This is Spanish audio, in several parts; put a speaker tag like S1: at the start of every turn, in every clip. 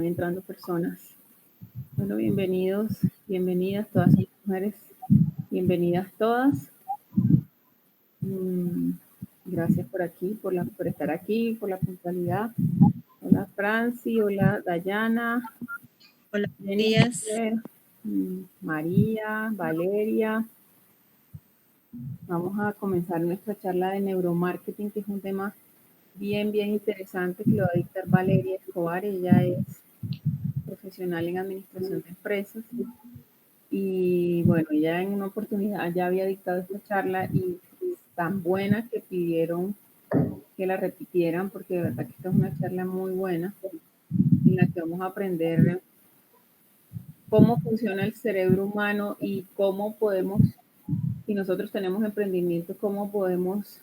S1: Entrando personas. Bueno, bienvenidos, bienvenidas todas las mujeres, bienvenidas todas. Gracias por estar aquí, por la puntualidad. Hola Franci, hola Dayana.
S2: Hola, buenos días.
S1: María, Valeria. Vamos a comenzar nuestra charla de neuromarketing, que es un tema bien interesante que lo va a dictar Valeria Escobar. Ella es profesional en administración de empresas. Y bueno, ella en una oportunidad ya había dictado esta charla y es tan buena que pidieron que la repitieran, porque de verdad que esta es una charla muy buena en la que vamos a aprender cómo funciona el cerebro humano y cómo podemos, si nosotros tenemos emprendimiento, cómo podemos,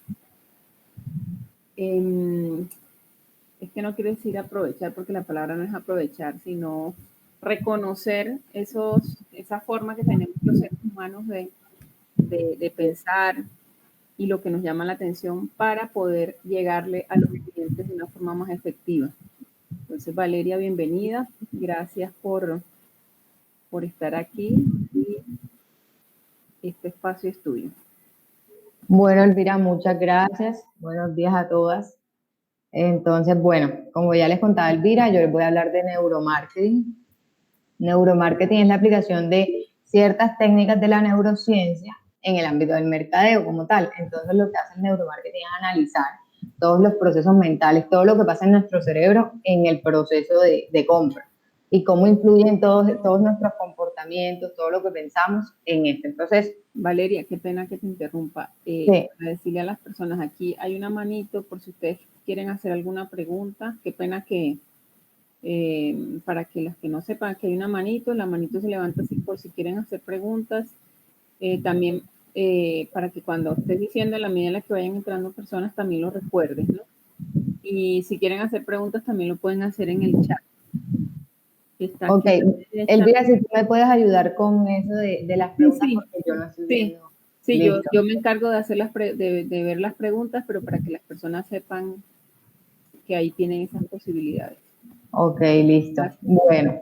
S1: es que no quiero decir aprovechar, porque la palabra no es aprovechar, sino reconocer esa forma que tenemos los seres humanos de pensar y lo que nos llama la atención para poder llegarle a los clientes de una forma más efectiva. Entonces, Valeria, bienvenida. Gracias por estar aquí y este espacio es tuyo.
S3: Bueno, Elvira, muchas gracias. Buenos días a todas. Entonces, bueno, como ya les contaba Elvira, yo les voy a hablar de neuromarketing. Neuromarketing es la aplicación de ciertas técnicas de la neurociencia en el ámbito del mercadeo como tal. Entonces, lo que hace el neuromarketing es analizar todos los procesos mentales, todo lo que pasa en nuestro cerebro en el proceso de compra y cómo influyen todos nuestros comportamientos, todo lo que pensamos en este proceso.
S1: Valeria, qué pena que te interrumpa.
S3: Sí.
S1: Para decirle a las personas, aquí hay una manito por si ustedes quieren hacer alguna pregunta. Qué pena que, para que las que no sepan que hay una manito, la manito se levanta así por si quieren hacer preguntas. También para que cuando estés diciendo, en la medida en la que vayan entrando personas, también lo recuerdes, ¿no? Y si quieren hacer preguntas, también lo pueden hacer en el chat.
S3: Está ok, Elvira, si tú me puedes ayudar con eso de las preguntas, sí, porque yo no estoy viendo.
S1: Sí, yo me encargo de hacer de ver las preguntas, pero para que las personas sepan que ahí tienen esas posibilidades.
S3: Ok, listo. Gracias. Bueno,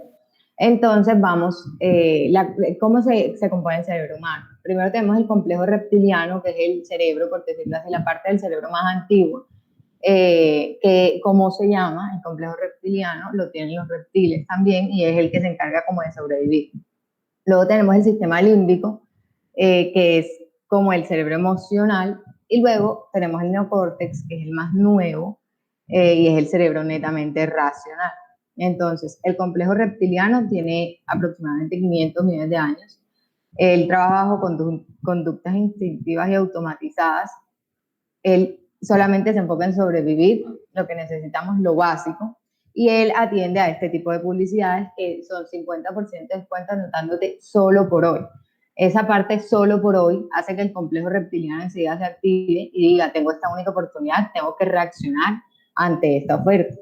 S3: entonces vamos, ¿cómo se compone el cerebro humano? Primero tenemos el complejo reptiliano, que es el cerebro, por decirlo así, la parte del cerebro más antigua, que, ¿cómo se llama? El complejo reptiliano lo tienen los reptiles también y es el que se encarga como de sobrevivir. Luego tenemos el sistema límbico, que es como el cerebro emocional, y luego tenemos el neocórtex, que es el más nuevo, y es el cerebro netamente racional. Entonces, el complejo reptiliano tiene aproximadamente 500 millones de años. Él trabaja bajo conductas instintivas y automatizadas. Él solamente se enfoca en sobrevivir, lo que necesitamos, lo básico, y él atiende a este tipo de publicidades que son 50% de descuento anotándote solo por hoy. Esa parte solo por hoy hace que el complejo reptiliano enseguida se active y diga, tengo esta única oportunidad, tengo que reaccionar ante esta oferta.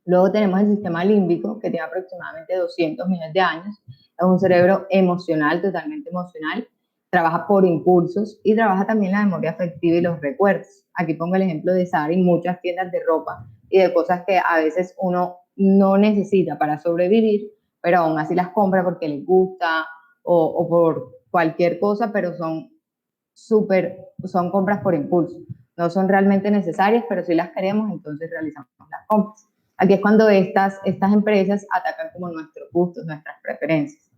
S3: Luego tenemos el sistema límbico, que tiene aproximadamente 200 millones de años. Es un cerebro emocional, totalmente emocional. Trabaja por impulsos y trabaja también la memoria afectiva y los recuerdos. Aquí pongo el ejemplo de Zara y muchas tiendas de ropa y de cosas que a veces uno no necesita para sobrevivir, pero aún así las compra porque les gusta o por cualquier cosa, pero son compras por impulso. No son realmente necesarias, pero si las queremos, entonces realizamos las compras. Aquí es cuando estas empresas atacan como nuestros gustos, nuestras preferencias.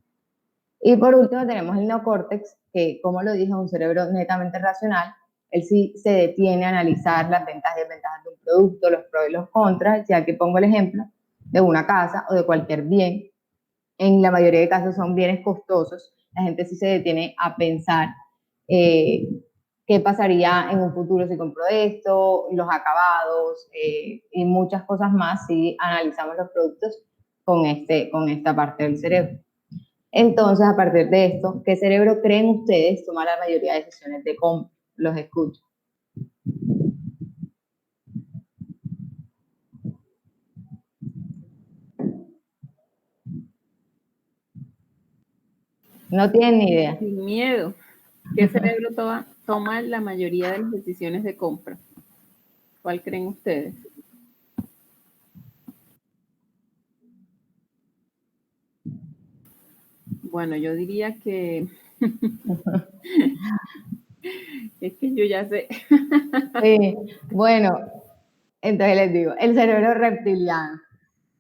S3: Y por último tenemos el neocórtex, que como lo dije, es un cerebro netamente racional. Él sí se detiene a analizar las ventajas y desventajas de un producto, los pros y los contras, ya que pongo el ejemplo de una casa o de cualquier bien. En la mayoría de casos son bienes costosos. La gente sí se detiene a pensar qué pasaría en un futuro si compro esto, los acabados y muchas cosas más si analizamos los productos con esta parte del cerebro. Entonces, a partir de esto, ¿qué cerebro creen ustedes toma la mayoría de decisiones de compra? Los escucho. No tienen ni idea.
S1: Sin miedo. ¿Qué cerebro toma la mayoría de las decisiones de compra? ¿Cuál creen ustedes? Bueno, yo diría que es que yo ya sé.
S3: Sí, bueno, entonces les digo, el cerebro reptiliano.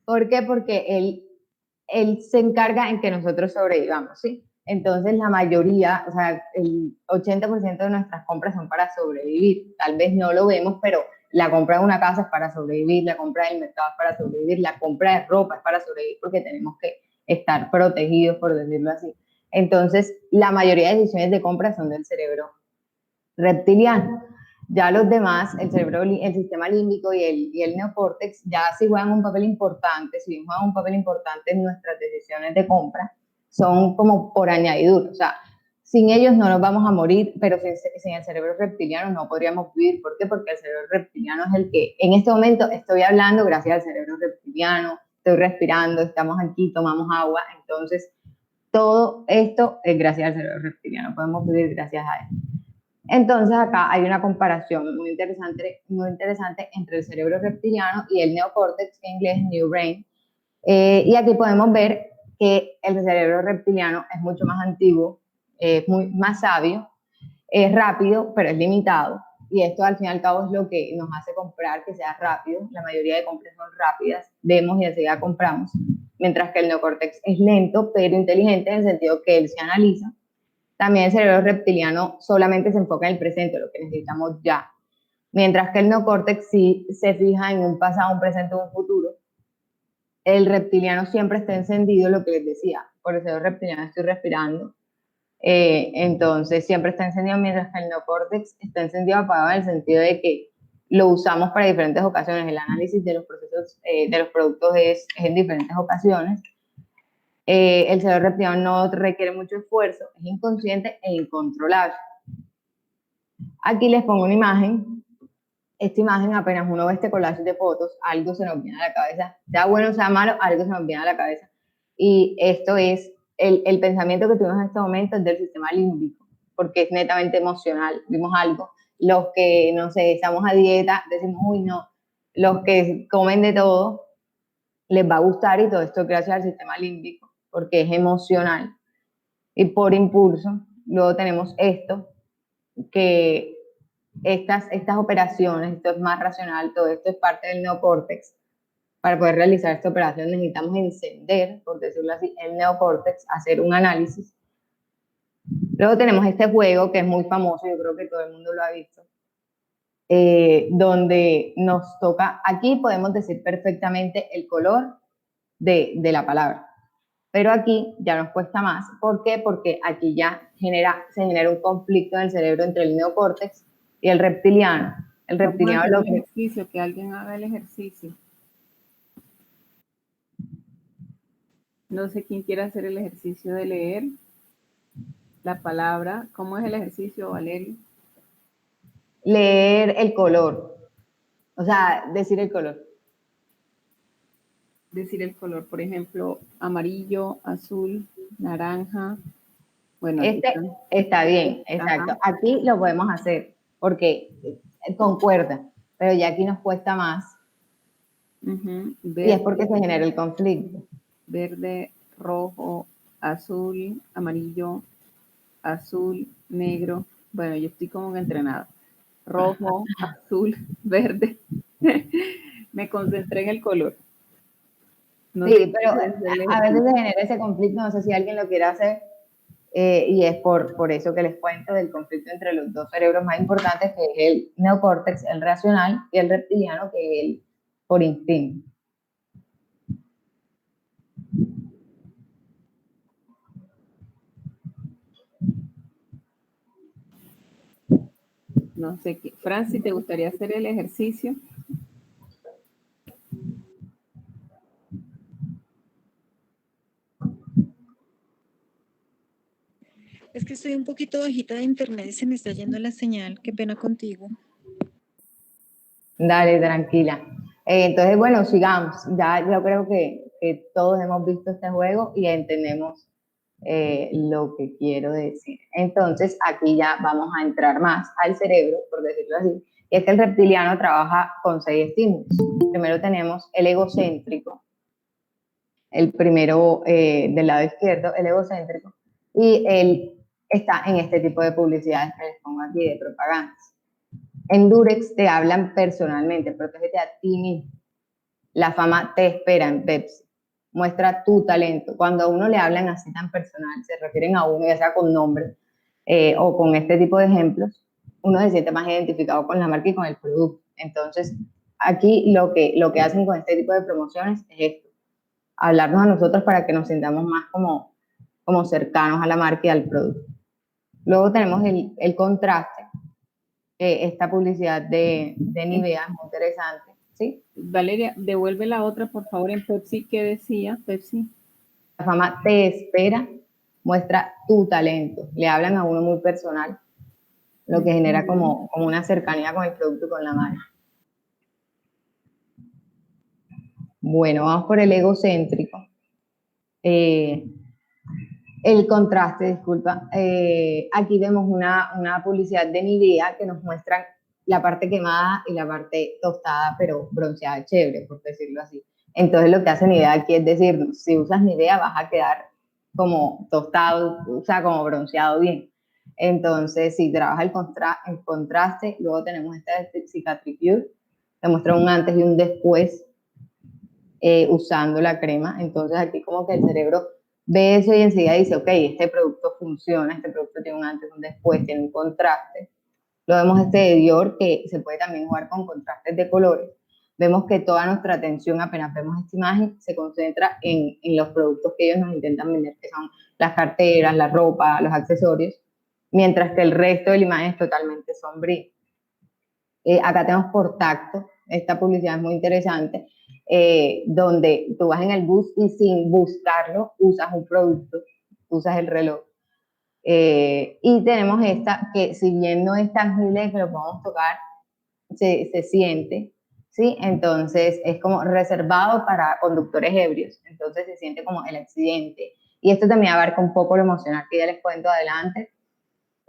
S3: ¿Por qué? Porque él se encarga en que nosotros sobrevivamos, ¿sí? Entonces la mayoría, o sea, el 80% de nuestras compras son para sobrevivir. Tal vez no lo vemos, pero la compra de una casa es para sobrevivir, la compra del mercado es para sobrevivir, la compra de ropa es para sobrevivir porque tenemos que estar protegidos, por decirlo así. Entonces, la mayoría de decisiones de compra son del cerebro reptiliano. Ya los demás, el cerebro, el sistema límbico y el neocórtex, ya sí juegan un papel importante, si bien juegan un papel importante en nuestras decisiones de compra, son como por añadidura. O sea, sin ellos no nos vamos a morir, pero sin el cerebro reptiliano no podríamos vivir. ¿Por qué? Porque el cerebro reptiliano es el que en este momento estoy hablando gracias al cerebro reptiliano, estoy respirando, estamos aquí, tomamos agua, entonces todo esto es gracias al cerebro reptiliano, podemos vivir gracias a él. Entonces acá hay una comparación muy interesante entre el cerebro reptiliano y el neocórtex, que en inglés es New Brain. Y aquí podemos ver que el cerebro reptiliano es mucho más antiguo, es más sabio, es rápido, pero es limitado. Y esto al fin y al cabo es lo que nos hace comprar que sea rápido. La mayoría de compras son rápidas, vemos y enseguida compramos. Mientras que el neocórtex es lento, pero inteligente en el sentido que él se analiza. También el cerebro reptiliano solamente se enfoca en el presente, lo que necesitamos ya. Mientras que el neocórtex sí se fija en un pasado, un presente o un futuro. El reptiliano siempre está encendido, lo que les decía. Por el cerebro reptiliano estoy respirando. Entonces siempre está encendido, mientras que el neocórtex está encendido apagado en el sentido de que lo usamos para diferentes ocasiones. El análisis de los procesos, de los productos es en diferentes ocasiones. El cerebro reptiliano no requiere mucho esfuerzo, es inconsciente e incontrolable. Aquí les pongo una imagen. Esta imagen, apenas uno ve este collage de fotos, algo se nos viene a la cabeza, sea bueno o sea malo, algo se nos viene a la cabeza. Y esto es, el pensamiento que tuvimos en este momento es del sistema límbico, porque es netamente emocional. Vimos algo, los que, no sé, estamos a dieta, decimos, uy, no, los que comen de todo, les va a gustar y todo esto gracias al sistema límbico, porque es emocional. Y por impulso, luego tenemos esto, que estas operaciones, esto es más racional, todo esto es parte del neocórtex. Para poder realizar esta operación necesitamos encender, por decirlo así, el neocórtex, hacer un análisis. Luego tenemos este juego que es muy famoso, yo creo que todo el mundo lo ha visto, donde nos toca, aquí podemos decir perfectamente el color de la palabra. Pero aquí ya nos cuesta más. ¿Por qué? Porque aquí ya se genera un conflicto en el cerebro entre el neocórtex y el reptiliano. El reptiliano
S1: Vamos a hacer el ejercicio, que alguien haga el ejercicio. No sé quién quiere hacer el ejercicio de leer la palabra. ¿Cómo es el ejercicio, Valerio?
S3: Leer el color. O sea, decir el color.
S1: Decir el color, por ejemplo, amarillo, azul, naranja. Bueno,
S3: este está bien, exacto. Ajá. Aquí lo podemos hacer porque concuerda, pero ya aquí nos cuesta más. Verde, y es porque se genera el conflicto.
S1: Verde, rojo, azul, amarillo, azul, negro. Bueno, yo estoy como que entrenada. Rojo, azul, verde. Me concentré en el color.
S3: No sí, pero a veces se genera ese conflicto, no sé si alguien lo quiere hacer, y es por eso que les cuento del conflicto entre los dos cerebros más importantes, que es el neocórtex, el racional, y el reptiliano, que es el por instinto.
S1: No sé qué. Francis, ¿te gustaría hacer el ejercicio?
S2: Es que estoy un poquito bajita de internet y se me está yendo la señal. Qué pena contigo.
S3: Dale, tranquila. Entonces, bueno, sigamos. Ya yo creo que todos hemos visto este juego y entendemos lo que quiero decir. Entonces, aquí ya vamos a entrar más al cerebro, por decirlo así. Y es que el reptiliano trabaja con 6 estímulos. Primero tenemos el egocéntrico. El primero del lado izquierdo, el egocéntrico, y él está en este tipo de publicidades que les pongo aquí, de propagandas. En Durex te hablan personalmente, protégete a ti mismo. La fama te espera en Pepsi. Muestra tu talento. Cuando a uno le hablan así tan personal, se refieren a uno, ya sea con nombre o con este tipo de ejemplos, uno se siente más identificado con la marca y con el producto. Entonces, aquí lo que hacen con este tipo de promociones es esto, hablarnos a nosotros para que nos sintamos más como cercanos a la marca y al producto. Luego tenemos el contraste. Esta publicidad de Nivea es muy interesante, ¿sí?
S1: Valeria, devuelve la otra, por favor, en Pepsi. ¿Qué decía Pepsi?
S3: La fama te espera, muestra tu talento. Le hablan a uno muy personal, lo que genera como una cercanía con el producto y con la marca. Bueno, vamos por el egocéntrico. El contraste, disculpa. Aquí vemos una publicidad de Nivea que nos muestra la parte quemada y la parte tostada, pero bronceada chévere, por decirlo así. Entonces lo que hace Nivea aquí es decirnos, si usas Nivea vas a quedar como tostado, o sea, como bronceado bien. Entonces, si trabaja el contraste, luego tenemos esta Cicatricure, que muestra un antes y un después usando la crema. Entonces aquí como que el cerebro ve eso y enseguida dice, ok, este producto funciona, este producto tiene un antes y un después, tiene un contraste. Lo vemos este de Dior, que se puede también jugar con contrastes de colores. Vemos que toda nuestra atención, apenas vemos esta imagen, se concentra en los productos que ellos nos intentan vender, que son las carteras, la ropa, los accesorios, mientras que el resto de la imagen es totalmente sombrío. Acá tenemos por tacto, esta publicidad es muy interesante, donde tú vas en el bus y sin buscarlo usas un producto, usas el reloj. Y tenemos esta que si bien no es tangible que lo podemos tocar, se siente, ¿sí? Entonces es como reservado para conductores ebrios, entonces se siente como el accidente. Y esto también abarca un poco lo emocional que ya les cuento adelante.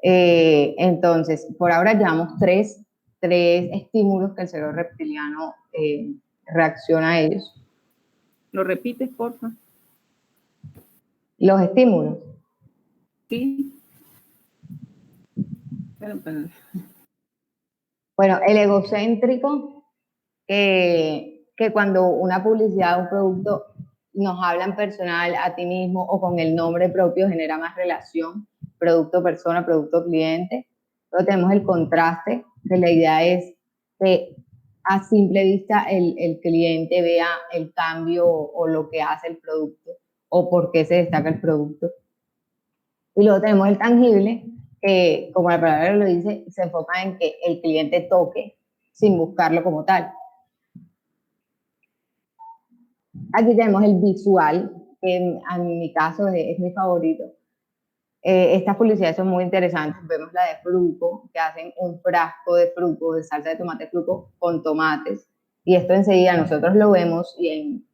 S3: Entonces, por ahora llevamos tres estímulos que el cerebro reptiliano reacciona a ellos.
S1: ¿Lo repites, porfa?
S3: Los estímulos.
S1: Sí.
S3: Bueno, el egocéntrico, que cuando una publicidad o un producto nos hablan personal a ti mismo o con el nombre propio genera más relación, producto-persona, producto-cliente. Luego tenemos el contraste, que la idea es que a simple vista el cliente vea el cambio o lo que hace el producto o por qué se destaca el producto. Y luego tenemos el tangible, que como la palabra lo dice, se enfoca en que el cliente toque sin buscarlo como tal. Aquí tenemos el visual, que en mi caso es mi favorito. Estas publicidades son muy interesantes. Vemos la de Fruco, que hacen un frasco de Fruco, de salsa de tomate Fruco con tomates. Y esto enseguida nosotros lo vemos y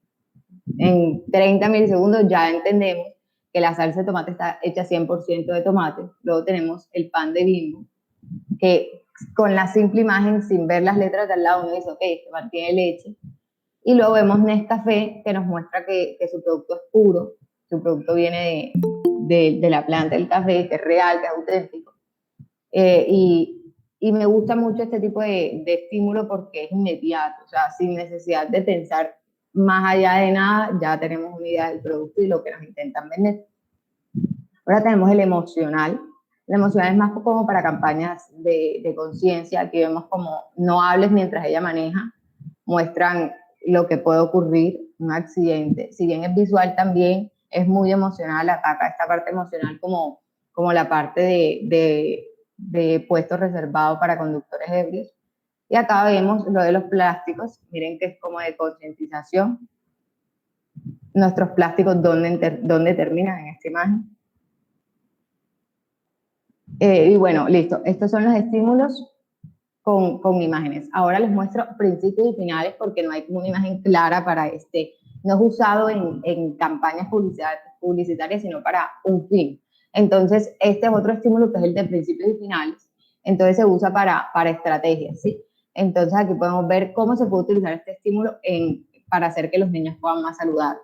S3: en 30 milisegundos ya entendemos que la salsa de tomate está hecha 100% de tomate. Luego tenemos el pan de Bimbo, que con la simple imagen, sin ver las letras de al lado, uno dice, ok, este pan tiene leche. Y luego vemos Nescafé, que nos muestra que su producto es puro, su producto viene de la planta del café, que es real, que es auténtico. Y me gusta mucho este tipo de estímulo porque es inmediato, o sea, sin necesidad de pensar más allá de nada, ya tenemos una idea del producto y lo que nos intentan vender. Ahora tenemos el emocional. El emocional es más como para campañas de conciencia. Aquí vemos como no hables mientras ella maneja, muestran lo que puede ocurrir, un accidente. Si bien es visual también, es muy emocional, ataca esta parte emocional como la parte de puestos reservados para conductores ebrios. Y acá vemos lo de los plásticos, miren que es como de concientización. Nuestros plásticos, ¿dónde terminan en esta imagen? Y bueno, listo, estos son los estímulos con imágenes. Ahora les muestro principios y finales porque no hay una imagen clara para no es usado en campañas publicitarias, sino para un fin. Entonces, este es otro estímulo que es el de principios y finales. Entonces, se usa para estrategias, ¿sí? Entonces, aquí podemos ver cómo se puede utilizar este estímulo para hacer que los niños puedan más saludables.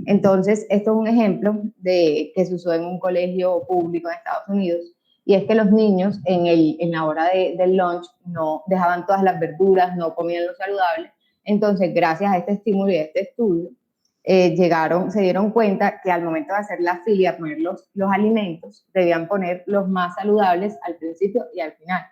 S3: Entonces, esto es un ejemplo de que se usó en un colegio público en Estados Unidos, y es que los niños en la hora del lunch no dejaban todas las verduras, no comían lo saludable. Entonces, gracias a este estímulo y a este estudio, se dieron cuenta que al momento de hacer la fila y poner los alimentos, debían poner los más saludables al principio y al final.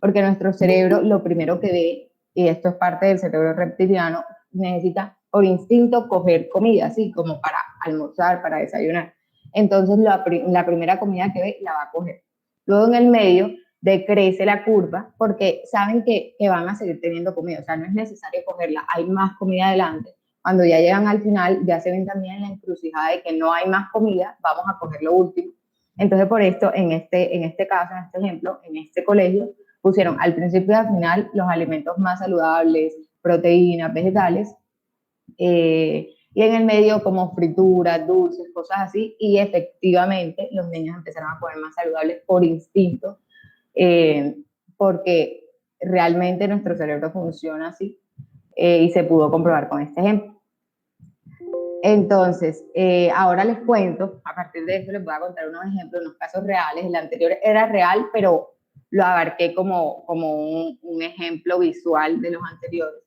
S3: Porque nuestro cerebro lo primero que ve, y esto es parte del cerebro reptiliano, necesita por instinto coger comida, así como para almorzar, para desayunar. Entonces la primera comida que ve la va a coger. Luego en el medio decrece la curva porque saben que van a seguir teniendo comida, o sea, no es necesario cogerla, hay más comida adelante. Cuando ya llegan al final, ya se ven también en la encrucijada de que no hay más comida, vamos a coger lo último. Entonces, por esto, en este caso, en este ejemplo, en este colegio, pusieron al principio y al final los alimentos más saludables, proteínas, vegetales, y en el medio como frituras, dulces, cosas así, y efectivamente los niños empezaron a comer más saludables por instinto, porque realmente nuestro cerebro funciona así, y se pudo comprobar con este ejemplo. Entonces, ahora les cuento, a partir de eso les voy a contar unos ejemplos, unos casos reales. El anterior era real, pero lo abarqué como un ejemplo visual de los anteriores.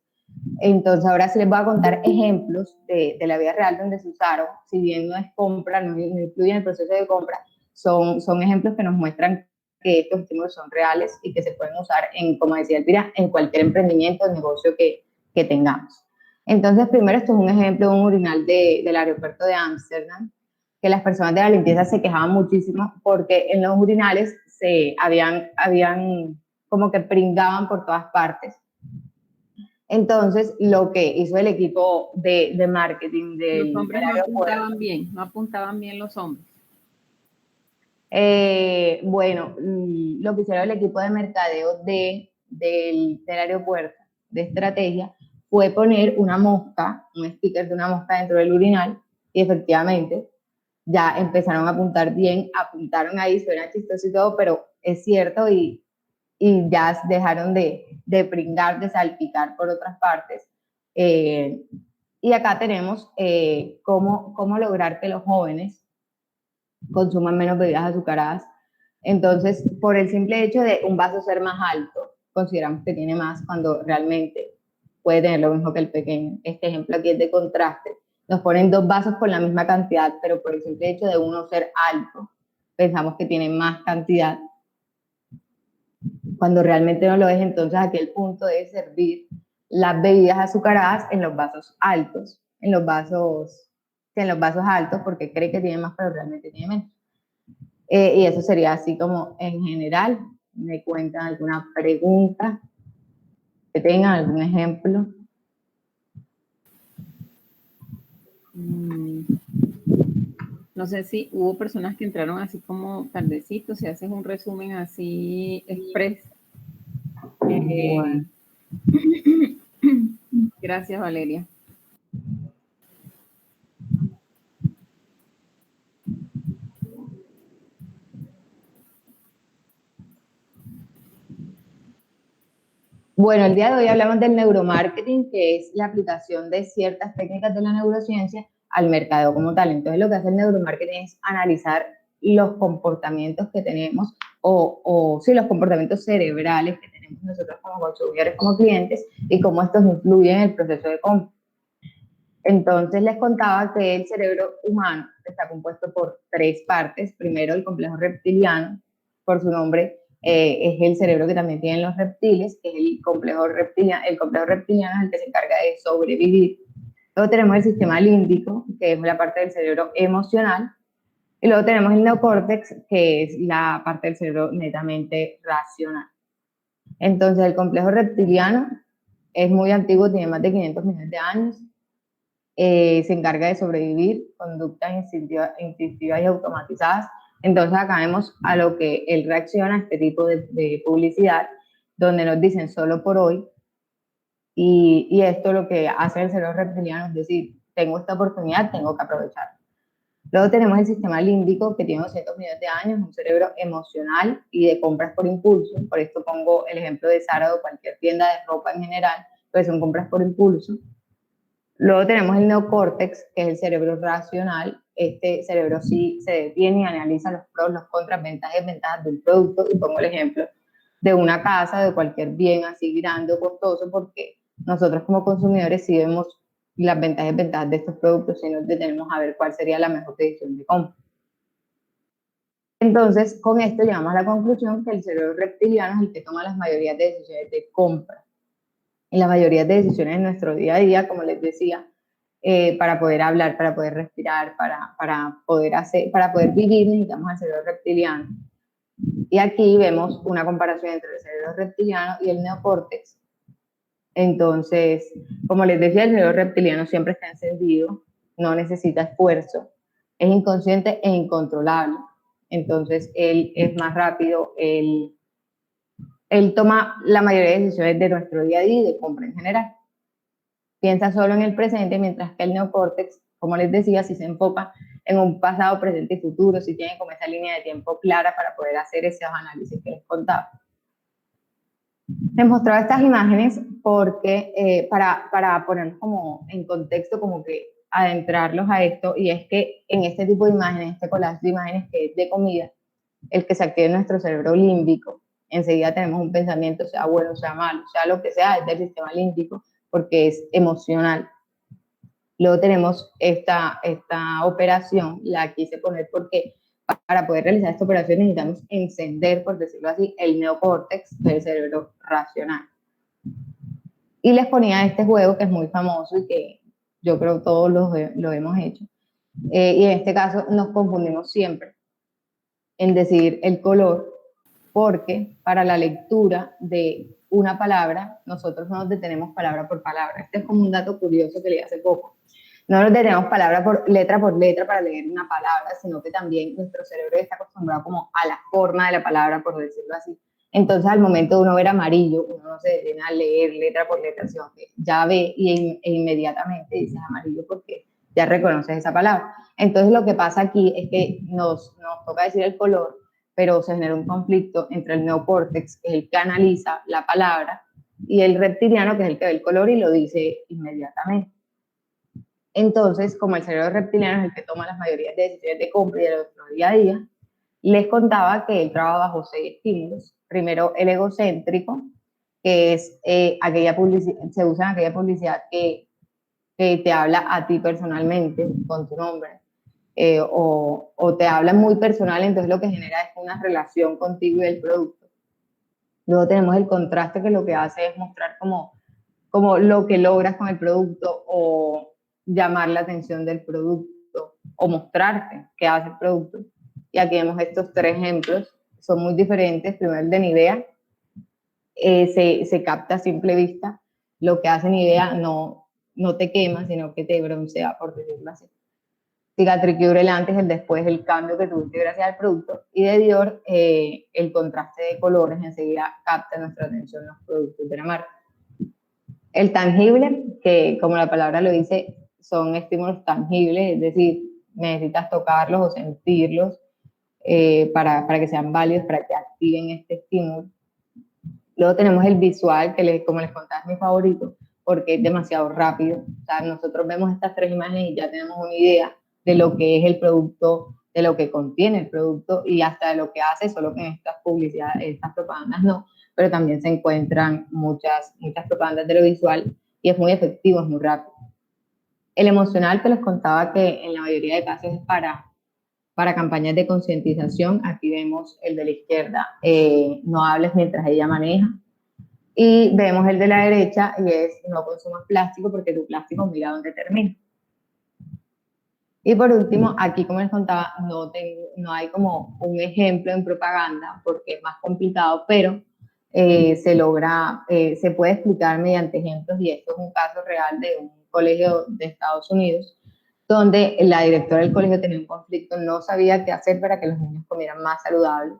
S3: Entonces, ahora sí les voy a contar ejemplos de la vida real donde se usaron, si bien no es compra, no incluyen el proceso de compra, son ejemplos que nos muestran que estos estímulos son reales y que se pueden usar, como decía Elvira, en cualquier emprendimiento o negocio que tengamos. Entonces, primero, esto es un ejemplo de un urinal del aeropuerto de Ámsterdam, que las personas de la limpieza se quejaban muchísimo porque en los urinales habían como que pringaban por todas partes. Entonces, lo que hizo el equipo de marketing
S1: Los hombres no apuntaban bien los hombres.
S3: Bueno, lo que hicieron el equipo de mercadeo del aeropuerto, de estrategia, fue poner una mosca, un sticker de una mosca dentro del urinal, y efectivamente ya empezaron a apuntar bien, apuntaron ahí, suena chistoso y todo, pero es cierto, y ya dejaron de pringar, de salpicar por otras partes. Y acá tenemos cómo lograr que los jóvenes consuman menos bebidas azucaradas. Entonces, por el simple hecho de un vaso ser más alto, consideramos que tiene más cuando realmente puede tener lo mismo que el pequeño. Este ejemplo aquí es de contraste. Nos ponen dos vasos con la misma cantidad, pero por el simple hecho de uno ser alto, pensamos que tiene más cantidad, cuando realmente no lo es. Entonces aquí el punto es servir las bebidas azucaradas en los vasos altos, en los vasos altos, porque cree que tiene más, pero realmente tiene menos. Y eso sería así como en general. ¿Me cuentan alguna pregunta? ¿Que tengan algún ejemplo?
S1: No sé si hubo personas que entraron así como tardecito, si haces un resumen así express.
S3: Bueno.
S1: Gracias, Valeria.
S3: Bueno, el día de hoy hablamos del neuromarketing, que es la aplicación de ciertas técnicas de la neurociencia al mercado como tal. Entonces, lo que hace el neuromarketing es analizar los comportamientos que tenemos, sí, los comportamientos cerebrales que tenemos nosotros como consumidores, como clientes, y cómo estos influyen en el proceso de compra. Entonces, les contaba que el cerebro humano está compuesto por tres partes. Primero, el complejo reptiliano, por su nombre, es el cerebro que también tienen los reptiles, que es el complejo reptiliano. El complejo reptiliano es el que se encarga de sobrevivir. Luego tenemos el sistema límbico, que es la parte del cerebro emocional. Y luego tenemos el neocórtex, que es la parte del cerebro netamente racional. Entonces, el complejo reptiliano es muy antiguo, tiene más de 500 millones de años. Se encarga de sobrevivir, conductas instintivas y automatizadas. Entonces acá vemos a lo que él reacciona, este tipo de publicidad, donde nos dicen solo por hoy, y esto lo que hace el cerebro reptiliano es decir, tengo esta oportunidad, tengo que aprovechar. Luego tenemos el sistema límbico, que tiene 200 millones de años, un cerebro emocional y de compras por impulso. Por esto pongo el ejemplo de Zara o cualquier tienda de ropa en general, pues son compras por impulso. Luego tenemos el neocórtex, que es el cerebro racional. Este cerebro sí se detiene y analiza los pros, los contras, ventajas y desventajas del producto. Y pongo el ejemplo de una casa, de cualquier bien así grande o costoso, porque nosotros como consumidores sí vemos las ventajas y desventajas de estos productos y nos detenemos a ver cuál sería la mejor decisión de compra. Entonces, con esto llegamos a la conclusión que el cerebro reptiliano es el que toma las mayorías de decisiones de compra. Y la mayoría de decisiones en nuestro día a día, como les decía, para poder hablar, para poder respirar, para poder vivir, necesitamos al cerebro reptiliano. Y aquí vemos una comparación entre el cerebro reptiliano y el neocórtex. Entonces, como les decía, el cerebro reptiliano siempre está encendido, no necesita esfuerzo, es inconsciente e incontrolable. Entonces, él es más rápido, él toma la mayoría de decisiones de nuestro día a día y de compra en general. Piensa solo en el presente, mientras que el neocórtex, como les decía, si se enfoca en un pasado, presente y futuro, si tiene como esa línea de tiempo clara para poder hacer esos análisis que les contaba. Les mostraba estas imágenes porque para ponernos como en contexto, como que adentrarlos a esto, y es que en este tipo de imágenes, este collage de imágenes que es de comida, el que se activa en nuestro cerebro límbico, enseguida tenemos un pensamiento, sea bueno, sea malo, sea lo que sea, es del sistema límbico, porque es emocional. Luego tenemos esta operación, la quise poner porque para poder realizar esta operación necesitamos encender, por decirlo así, el neocórtex del cerebro racional. Y les ponía este juego que es muy famoso y que yo creo todos lo hemos hecho. Y en este caso nos confundimos siempre en decir el color, porque para la lectura de una palabra, nosotros no nos detenemos palabra por palabra. Este es como un dato curioso que leí hace poco. No nos detenemos palabra por letra para leer una palabra, sino que también nuestro cerebro está acostumbrado como a la forma de la palabra, por decirlo así. Entonces, al momento de uno ver amarillo, uno no se detiene a leer letra por letra, sino que ya ve e inmediatamente dices amarillo porque ya reconoces esa palabra. Entonces, lo que pasa aquí es que nos toca decir el color, pero se genera un conflicto entre el neocórtex, que es el que analiza la palabra, y el reptiliano, que es el que ve el color y lo dice inmediatamente. Entonces, como el cerebro reptiliano es el que toma las mayorías de decisiones de compra y de nuestro día a día, les contaba que él trabaja bajo 6 estímulos. Primero, el egocéntrico, que es aquella publicidad, se usa en aquella publicidad que te habla a ti personalmente, con tu nombre, o te habla muy personal, entonces lo que genera es una relación contigo y el producto. Luego tenemos el contraste, que lo que hace es mostrar como lo que logras con el producto o llamar la atención del producto o mostrarte qué hace el producto. Y aquí vemos estos 3 ejemplos, son muy diferentes. Primero el de Nivea, se capta a simple vista. Lo que hace Nivea no te quema, sino que te broncea, por decirlo así. Cicatricure el antes, el después, el cambio que tuviste gracias al producto. Y de Dior, el contraste de colores enseguida capta nuestra atención los productos de la marca. El tangible, que como la palabra lo dice, son estímulos tangibles, es decir, necesitas tocarlos o sentirlos para que sean válidos, para que activen este estímulo. Luego tenemos el visual, que como les contaba es mi favorito, porque es demasiado rápido. O sea, nosotros vemos estas 3 imágenes y ya tenemos una idea de lo que es el producto, de lo que contiene el producto y hasta de lo que hace, solo que en estas publicidades, estas propagandas no, pero también se encuentran muchas propagandas de lo visual y es muy efectivo, es muy rápido. El emocional, que les contaba que en la mayoría de casos es para campañas de concientización. Aquí vemos el de la izquierda, no hables mientras ella maneja. Y vemos el de la derecha y es no consumas plástico porque tu plástico mira dónde termina. Y por último, aquí como les contaba, no hay como un ejemplo en propaganda porque es más complicado, pero se puede explicar mediante ejemplos, y esto es un caso real de un colegio de Estados Unidos donde la directora del colegio tenía un conflicto, no sabía qué hacer para que los niños comieran más saludable.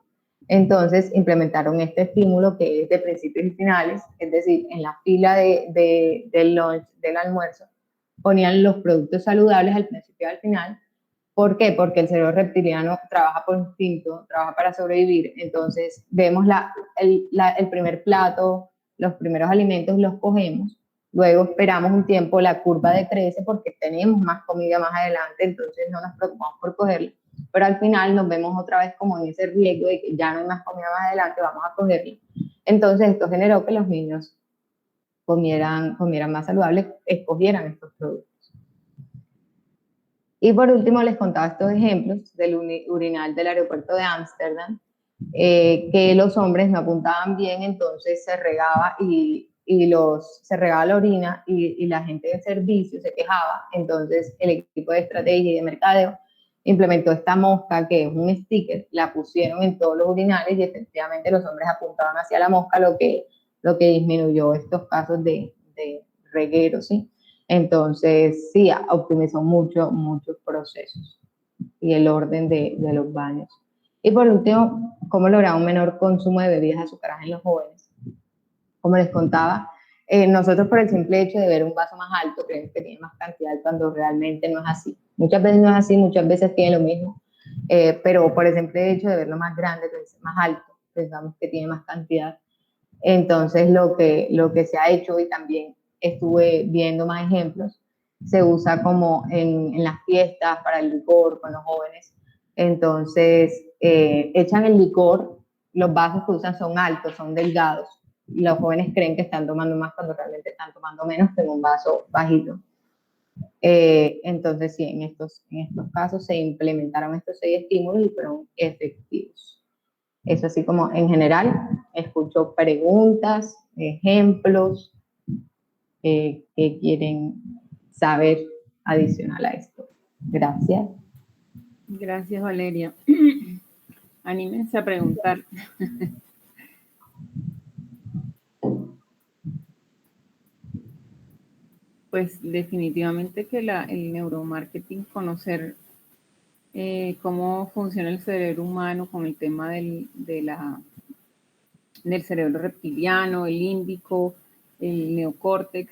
S3: Entonces implementaron este estímulo que es de principios y finales, es decir, en la fila del lunch, del almuerzo, ponían los productos saludables al principio y al final. ¿Por qué? Porque el cerebro reptiliano trabaja por instinto, trabaja para sobrevivir. Entonces vemos el primer plato, los primeros alimentos los cogemos luego esperamos un tiempo, la curva decrece porque tenemos más comida más adelante, entonces no nos preocupamos por cogerla, pero al final nos vemos otra vez como en ese riesgo de que ya no hay más comida más adelante, vamos a cogerla. Entonces esto generó que los niños comieran más saludable, escogieran estos productos. Y por último les contaba estos ejemplos del urinal del aeropuerto de Ámsterdam, que los hombres no apuntaban bien, entonces se regaba se regaba la orina y la gente de servicio se quejaba, entonces el equipo de estrategia y de mercadeo implementó esta mosca que es un sticker, la pusieron en todos los urinales y efectivamente los hombres apuntaban hacia la mosca, lo que disminuyó estos casos de reguero, ¿sí? Entonces, sí, optimizó muchos procesos y el orden de los baños. Y por último, ¿cómo lograr un menor consumo de bebidas azucaradas en los jóvenes? Como les contaba, nosotros por el simple hecho de ver un vaso más alto creemos que tiene más cantidad cuando realmente no es así. Muchas veces no es así, muchas veces tiene lo mismo, pero por el simple hecho de verlo más grande, más alto, pensamos que tiene más cantidad. Entonces, lo que se ha hecho, y también estuve viendo más ejemplos, se usa como en las fiestas para el licor con los jóvenes. Entonces, echan el licor, los vasos que usan son altos, son delgados, y los jóvenes creen que están tomando más cuando realmente están tomando menos que en un vaso bajito. Entonces, sí, en estos casos se implementaron estos 6 estímulos y fueron efectivos. Eso así como en general, escucho preguntas, ejemplos que quieren saber adicional a esto. Gracias.
S1: Gracias, Valeria. Anímense a preguntar. Pues definitivamente que el neuromarketing, conocer cómo funciona el cerebro humano con el tema del cerebro reptiliano, el límbico, el neocórtex.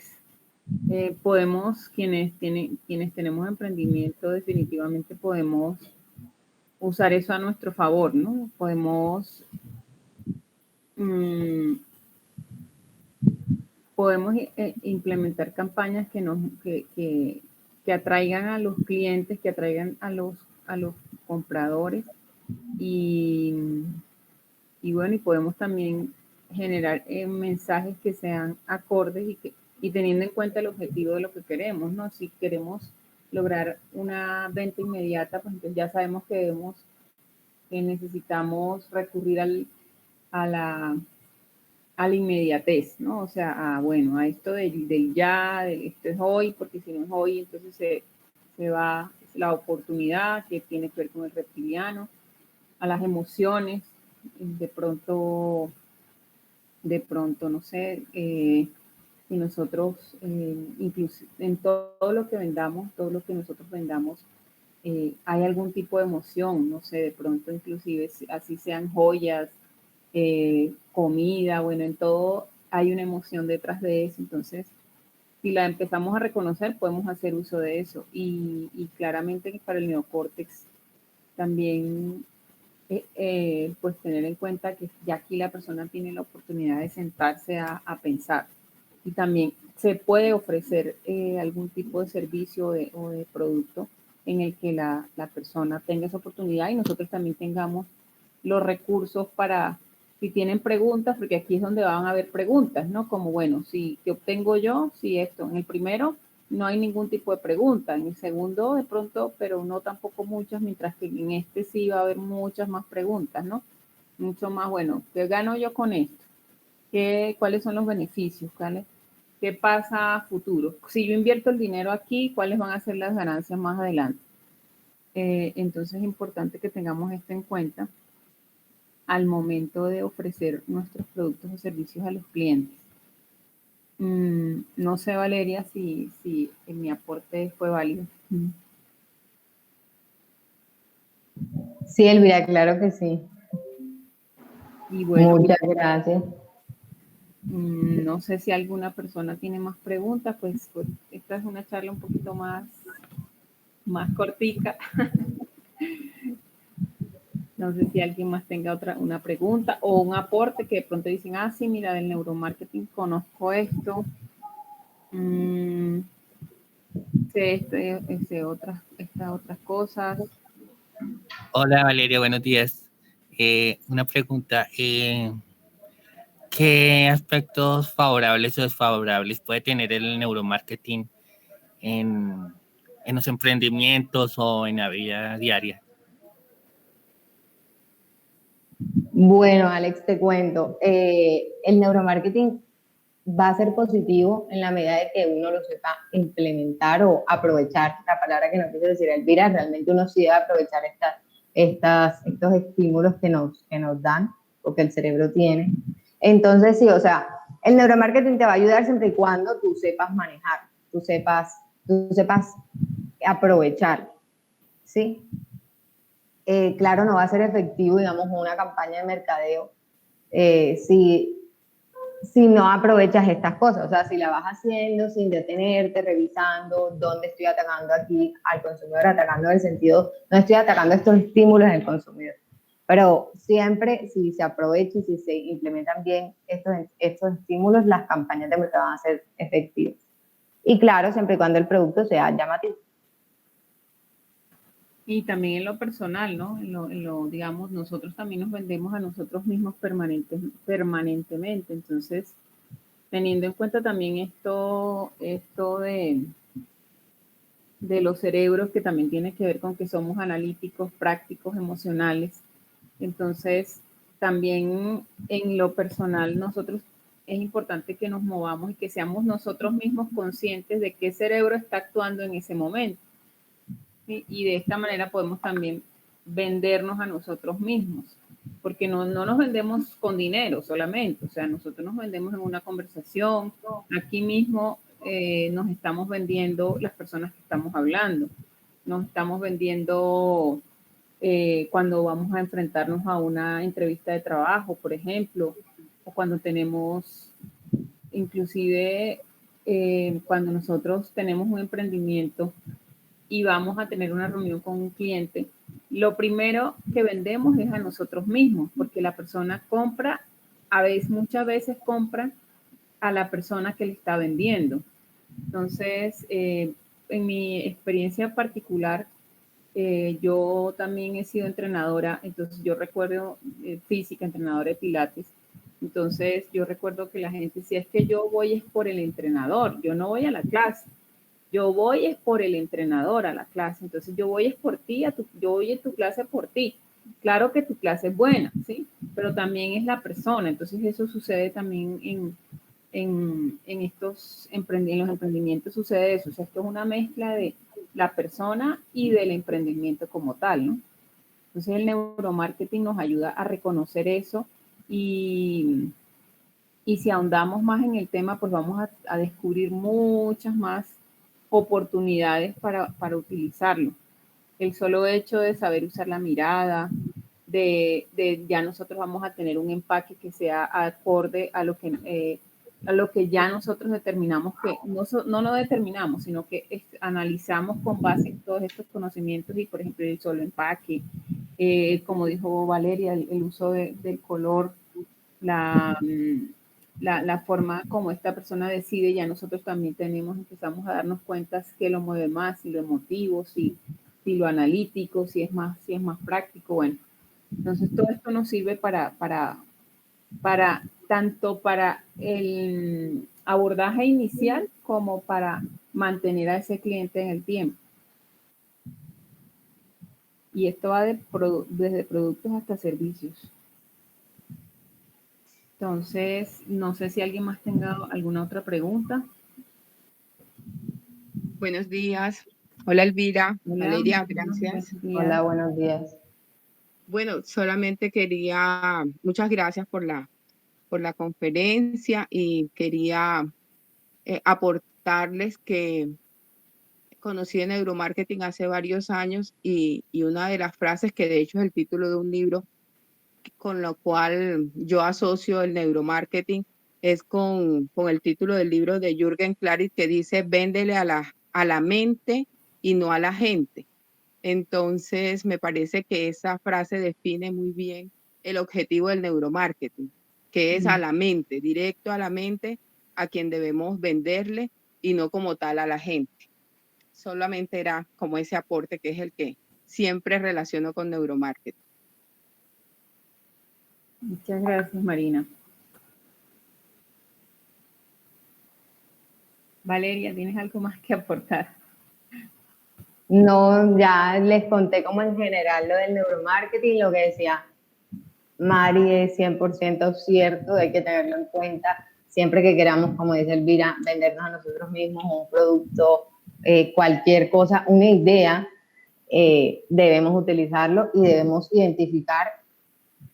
S1: Podemos, quienes tenemos emprendimiento, definitivamente podemos usar eso a nuestro favor, ¿no? Podemos implementar campañas que atraigan a los clientes, que atraigan a los compradores y bueno, y podemos también generar mensajes que sean acordes y teniendo en cuenta el objetivo de lo que queremos, ¿no? Si queremos lograr una venta inmediata, pues entonces ya sabemos que necesitamos recurrir a la inmediatez, ¿no? O sea, bueno, a esto del ya, esto es hoy, porque si no es hoy, entonces se va la oportunidad que tiene que ver con el reptiliano, a las emociones, de pronto, no sé, y nosotros, incluso en todo lo que vendamos, todo lo que nosotros vendamos, hay algún tipo de emoción, no sé, de pronto inclusive así sean joyas, comida, bueno, en todo hay una emoción detrás de eso, entonces si la empezamos a reconocer podemos hacer uso de eso y claramente para el neocórtex también pues tener en cuenta que ya aquí la persona tiene la oportunidad de sentarse a pensar y también se puede ofrecer algún tipo de servicio o de producto en el que la persona tenga esa oportunidad y nosotros también tengamos los recursos para, si tienen preguntas, porque aquí es donde van a haber preguntas, ¿no? Como, bueno, si, ¿qué obtengo yo? Si esto, en el primero no hay ningún tipo de pregunta, en el segundo de pronto, pero no tampoco muchas, mientras que en este sí va a haber muchas más preguntas, ¿no? Mucho más, bueno, ¿qué gano yo con esto? ¿Cuáles son los beneficios? ¿Qué pasa a futuro? Si yo invierto el dinero aquí, ¿cuáles van a ser las ganancias más adelante? Entonces es importante que tengamos esto en cuenta al momento de ofrecer nuestros productos o servicios a los clientes. No sé, Valeria, si mi aporte fue válido.
S3: Sí, Elvira, claro que sí.
S1: Y bueno,
S3: muchas gracias.
S1: No sé si alguna persona tiene más preguntas, pues esta es una charla un poquito más cortica. No sé si alguien más tenga una pregunta o un aporte que de pronto dicen, sí, mira, del neuromarketing conozco esto. Mm, sé estas otras cosas.
S4: Hola Valeria, buenos días. Una pregunta. ¿Qué aspectos favorables o desfavorables puede tener el neuromarketing en, en los emprendimientos o en la vida diaria?
S3: Bueno, Alex, te cuento. El neuromarketing va a ser positivo en la medida de que uno lo sepa implementar o aprovechar. La palabra que nos quiso decir Elvira, realmente uno sí debe aprovechar estos estímulos que nos dan o que el cerebro tiene. Entonces, sí, o sea, el neuromarketing te va a ayudar siempre y cuando tú sepas manejar, tú sepas aprovechar, ¿sí? Claro, no va a ser efectivo, digamos, una campaña de mercadeo si no aprovechas estas cosas, o sea, si la vas haciendo sin detenerte, revisando dónde estoy atacando aquí al consumidor, atacando en el sentido, no estoy atacando estos estímulos en el consumidor, pero siempre si se aprovecha y si se implementan bien estos estímulos, las campañas de mercado van a ser efectivas. Y claro, siempre y cuando el producto sea llamativo.
S1: Y también en lo personal, ¿no? Digamos, nosotros también nos vendemos a nosotros mismos permanentemente. Entonces, teniendo en cuenta también esto de los cerebros, que también tiene que ver con que somos analíticos, prácticos, emocionales. Entonces, también en lo personal, nosotros es importante que nos movamos y que seamos nosotros mismos conscientes de qué cerebro está actuando en ese momento. ¿Sí? Y de esta manera podemos también vendernos a nosotros mismos, porque no nos vendemos con dinero solamente, o sea, nosotros nos vendemos en una conversación, aquí mismo nos estamos vendiendo las personas que estamos hablando, nos estamos vendiendo cuando vamos a enfrentarnos a una entrevista de trabajo, por ejemplo, o cuando tenemos, inclusive cuando nosotros tenemos un emprendimiento y vamos a tener una reunión con un cliente, lo primero que vendemos es a nosotros mismos, porque la persona compra, muchas veces compra a la persona que le está vendiendo. Entonces, en mi experiencia particular, yo también he sido entrenadora, entonces yo recuerdo física, entrenadora de pilates. Entonces yo recuerdo que la gente decía, es que yo voy es por el entrenador, yo no voy a la clase, yo voy es por el entrenador a la clase, entonces yo voy es por ti, yo voy a tu clase por ti. Claro que tu clase es buena, ¿sí? Pero también es la persona, entonces eso sucede también en los emprendimientos, sucede eso, o sea, esto es una mezcla de la persona y del emprendimiento como tal, ¿no? Entonces el neuromarketing nos ayuda a reconocer eso y si ahondamos más en el tema, pues vamos a descubrir muchas más oportunidades para utilizarlo. El solo hecho de saber usar la mirada, de ya nosotros vamos a tener un empaque que sea acorde a lo que ya nosotros determinamos que, no lo determinamos, sino que analizamos con base en todos estos conocimientos y, por ejemplo, el solo empaque, como dijo Valeria, el uso del color, la, la forma como esta persona decide, ya nosotros también empezamos a darnos cuenta qué lo mueve más, si lo emotivo, si lo analítico, si es más práctico, bueno. Entonces todo esto nos sirve tanto para el abordaje inicial como para mantener a ese cliente en el tiempo. Y esto va desde productos hasta servicios. Entonces, no sé si alguien más tenga alguna otra pregunta.
S5: Buenos días. Hola Elvira.
S1: Hola,
S5: Valeria, gracias.
S3: Hola, buenos días.
S5: Bueno, solamente muchas gracias por la conferencia y quería aportarles que conocí el neuromarketing hace varios años y una de las frases que de hecho es el título de un libro con lo cual yo asocio el neuromarketing es con el título del libro de Jürgen Klarik que dice véndele a la mente y no a la gente. Entonces me parece que esa frase define muy bien el objetivo del neuromarketing, que es a la mente, directo a la mente, a quien debemos venderle y no como tal a la gente. Solamente era como ese aporte que es el que siempre relaciono con neuromarketing.
S1: Muchas gracias, Marina. Valeria, ¿tienes algo más que aportar?
S3: No, ya les conté como en general lo del neuromarketing, lo que decía Mari es 100% cierto, hay que tenerlo en cuenta siempre que queramos, como dice Elvira, vendernos a nosotros mismos un producto, cualquier cosa, una idea, debemos utilizarlo y debemos identificar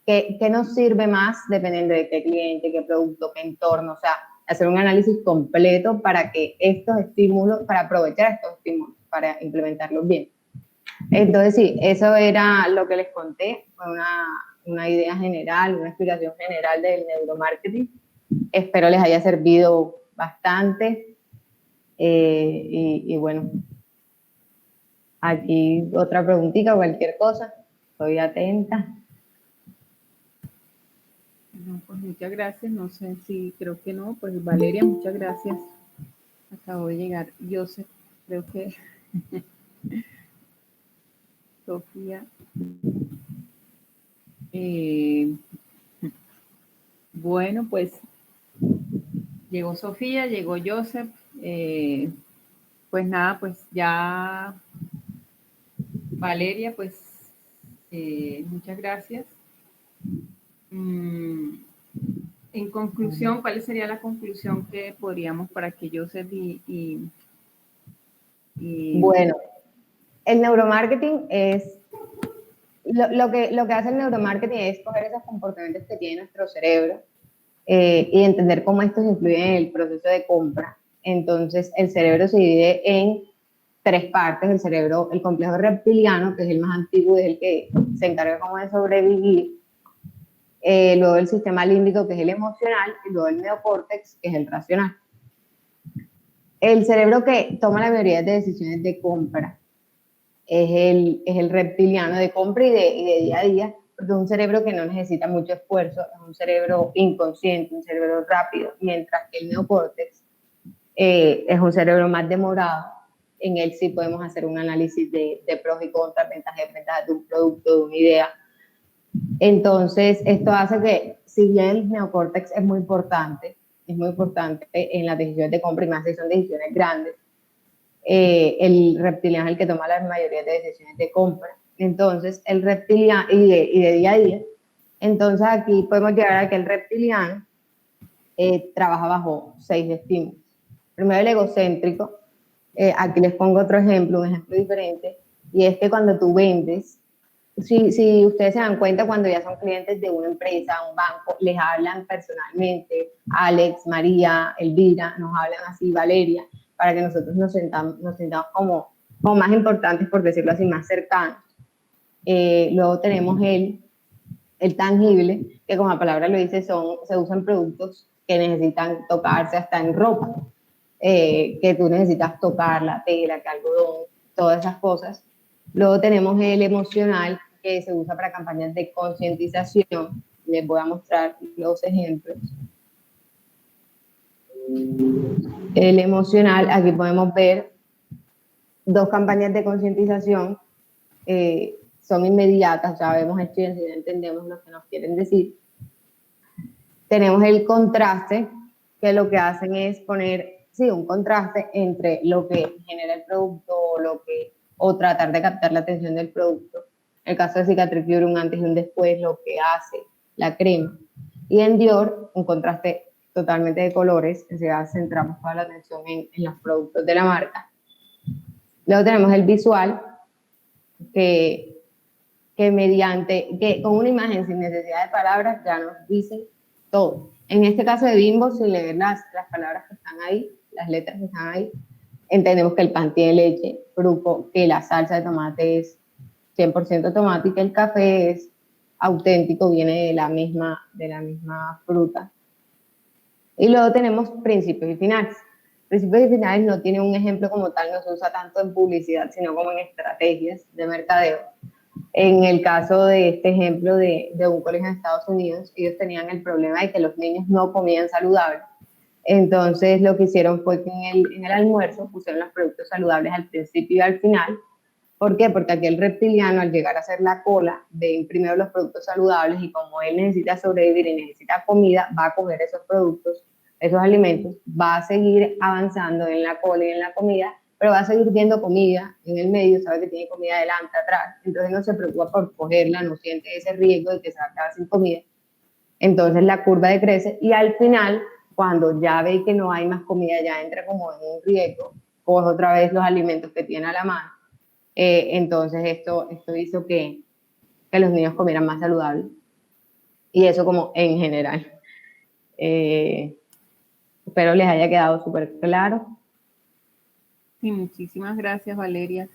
S3: qué nos sirve más dependiendo de qué cliente, qué producto, qué entorno, o sea, hacer un análisis completo para que estos estímulos, para aprovechar estos estímulos, para implementarlos bien. Entonces sí, eso era lo que les conté, fue una idea general, una explicación general del neuromarketing. Espero les haya servido bastante. Y bueno, aquí otra preguntita, cualquier cosa, estoy atenta.
S1: No, pues muchas gracias, no sé si creo que no, pues Valeria, muchas gracias. Acabo de llegar, Joseph, creo que Sofía. Bueno, pues llegó Sofía, llegó Joseph, pues nada, pues ya Valeria, pues muchas gracias. En conclusión, ¿cuál sería la conclusión que podríamos para que Joseph y
S3: Bueno, el neuromarketing es, lo que hace el neuromarketing es coger esos comportamientos que tiene nuestro cerebro y entender cómo estos influyen en el proceso de compra. Entonces, el cerebro se divide en tres partes: el cerebro, el complejo reptiliano, que es el más antiguo, es el que se encarga como de sobrevivir, luego el sistema límbico, que es el emocional, y luego el neocórtex, que es el racional. El cerebro que toma la mayoría de decisiones de compra es el reptiliano, de compra y de día a día, porque es un cerebro que no necesita mucho esfuerzo, es un cerebro inconsciente, un cerebro rápido, mientras que el neocórtex es un cerebro más demorado. En él sí podemos hacer un análisis de pros y contras, ventajas y desventajas de un producto, de una idea. Entonces, esto hace que, si bien el neocórtex es muy importante en las decisiones de compra, y más si son decisiones grandes, el reptiliano es el que toma la mayoría de decisiones de compra. Entonces, el reptiliano, y de día a día, entonces aquí podemos llegar a que el reptiliano trabaja bajo 6 estímulos. Primero, el egocéntrico. Aquí les pongo otro ejemplo, un ejemplo diferente, y es que cuando tú vendes, si ustedes se dan cuenta, cuando ya son clientes de una empresa, un banco, les hablan personalmente, Alex, María, Elvira, nos hablan así, Valeria, para que nosotros nos sentamos como más importantes, por decirlo así, más cercanos. Luego tenemos el tangible, que como la palabra lo dice, se usan productos que necesitan tocarse, hasta en ropa, que tú necesitas tocar la tela, que algodón, todas esas cosas. Luego tenemos el emocional, que se usa para campañas de concientización. Les voy a mostrar los ejemplos. El emocional, aquí podemos ver dos campañas de concientización, son inmediatas, ya vemos esto y enseguida entendemos lo que nos quieren decir. Tenemos el contraste, que lo que hacen es poner, sí, un contraste entre lo que genera el producto o tratar de captar la atención del producto. En el caso de Cicatrix Dior, un antes y un después, lo que hace la crema. Y en Dior, un contraste totalmente de colores, que centramos toda la atención en los productos de la marca. Luego tenemos el visual, que con una imagen sin necesidad de palabras ya nos dicen todo. En este caso de Bimbo, sin leer las palabras que están ahí, las letras que están ahí, entendemos que el pan tiene leche, fruco, que la salsa de tomate es 100% tomate y que el café es auténtico, viene de la misma fruta. Y luego tenemos principios y finales. Principios y finales no tiene un ejemplo como tal, no se usa tanto en publicidad, sino como en estrategias de mercadeo. En el caso de este ejemplo de un colegio en Estados Unidos, ellos tenían el problema de que los niños no comían saludable. Entonces lo que hicieron fue que en el almuerzo pusieron los productos saludables al principio y al final. ¿Por qué? Porque aquel reptiliano, al llegar a hacer la cola, ve primero los productos saludables y como él necesita sobrevivir y necesita comida, va a coger esos productos, esos alimentos, va a seguir avanzando en la cola y en la comida, pero va a seguir viendo comida en el medio, sabe que tiene comida adelante, atrás, entonces no se preocupa por cogerla, no siente ese riesgo de que se va a quedar sin comida. Entonces la curva decrece y al final, cuando ya ve que no hay más comida, ya entra como en un riesgo, coge otra vez los alimentos que tiene a la mano. Entonces esto hizo que los niños comieran más saludable. Y eso como en general. Espero les haya quedado súper claro.
S1: Sí, muchísimas gracias, Valeria.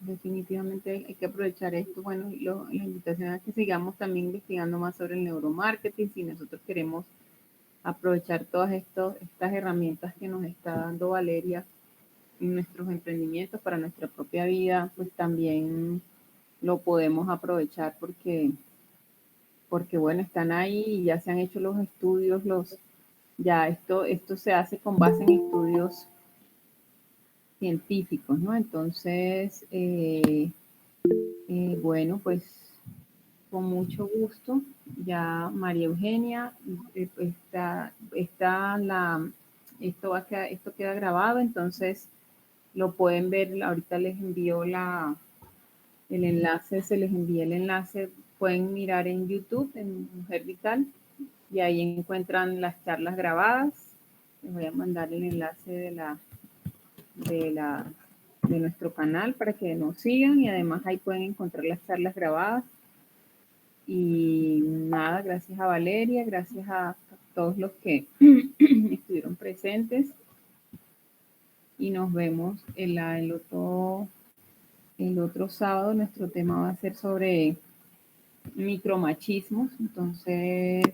S1: Definitivamente hay que aprovechar esto. Bueno, la invitación es que sigamos también investigando más sobre el neuromarketing. Si nosotros queremos aprovechar todas estas herramientas que nos está dando Valeria en nuestros emprendimientos para nuestra propia vida, pues también lo podemos aprovechar porque bueno, están ahí y ya se han hecho los estudios, ya esto se hace con base en estudios científicos, ¿no? Entonces, bueno, pues con mucho gusto, ya María Eugenia, esto queda grabado, entonces lo pueden ver, ahorita les envío el enlace, se les envía el enlace, pueden mirar en YouTube, en Mujer Vital, y ahí encuentran las charlas grabadas. Les voy a mandar el enlace de nuestro canal para que nos sigan y además ahí pueden encontrar las charlas grabadas. Y nada, gracias a Valeria, gracias a todos los que estuvieron presentes y nos vemos el otro sábado. Nuestro tema va a ser sobre micromachismos, entonces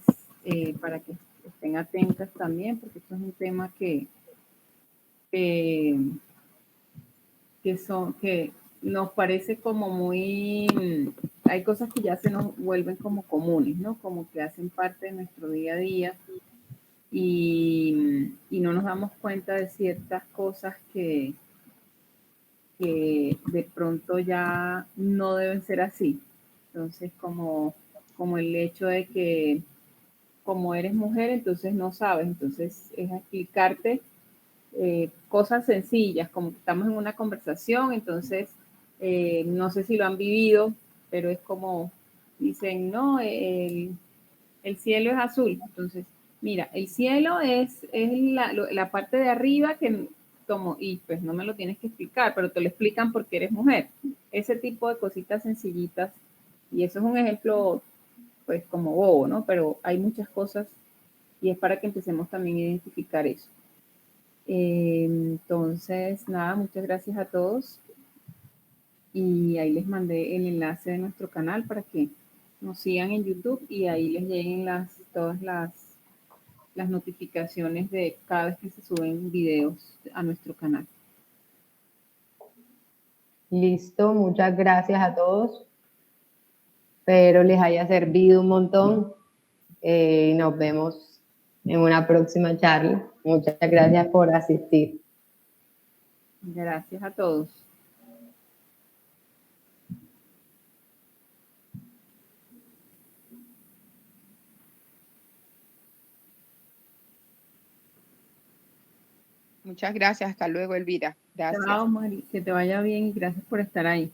S1: para que estén atentas también, porque esto es un tema que nos parece como muy, hay cosas que ya se nos vuelven como comunes, ¿no? Como que hacen parte de nuestro día a día y no nos damos cuenta de ciertas cosas que de pronto ya no deben ser así. Entonces, como el hecho de que como eres mujer, entonces no sabes, entonces es explicarte cosas sencillas, como que estamos en una conversación, entonces no sé si lo han vivido, pero es como dicen, no, el cielo es azul, entonces mira, el cielo es la parte de arriba que como, y pues no me lo tienes que explicar, pero te lo explican porque eres mujer, ese tipo de cositas sencillitas, y eso es un ejemplo pues como bobo, ¿no? Pero hay muchas cosas y es para que empecemos también a identificar eso. Entonces, nada, muchas gracias a todos y ahí les mandé el enlace de nuestro canal para que nos sigan en YouTube y ahí les lleguen todas las notificaciones de cada vez que se suben videos a nuestro canal.
S3: Listo, muchas gracias a todos. Espero les haya servido un montón. Nos vemos en una próxima charla. Muchas gracias por asistir.
S1: Gracias a todos.
S5: Muchas gracias. Hasta luego, Elvira. Gracias.
S1: Chao, Mari. Que te vaya bien y gracias por estar ahí.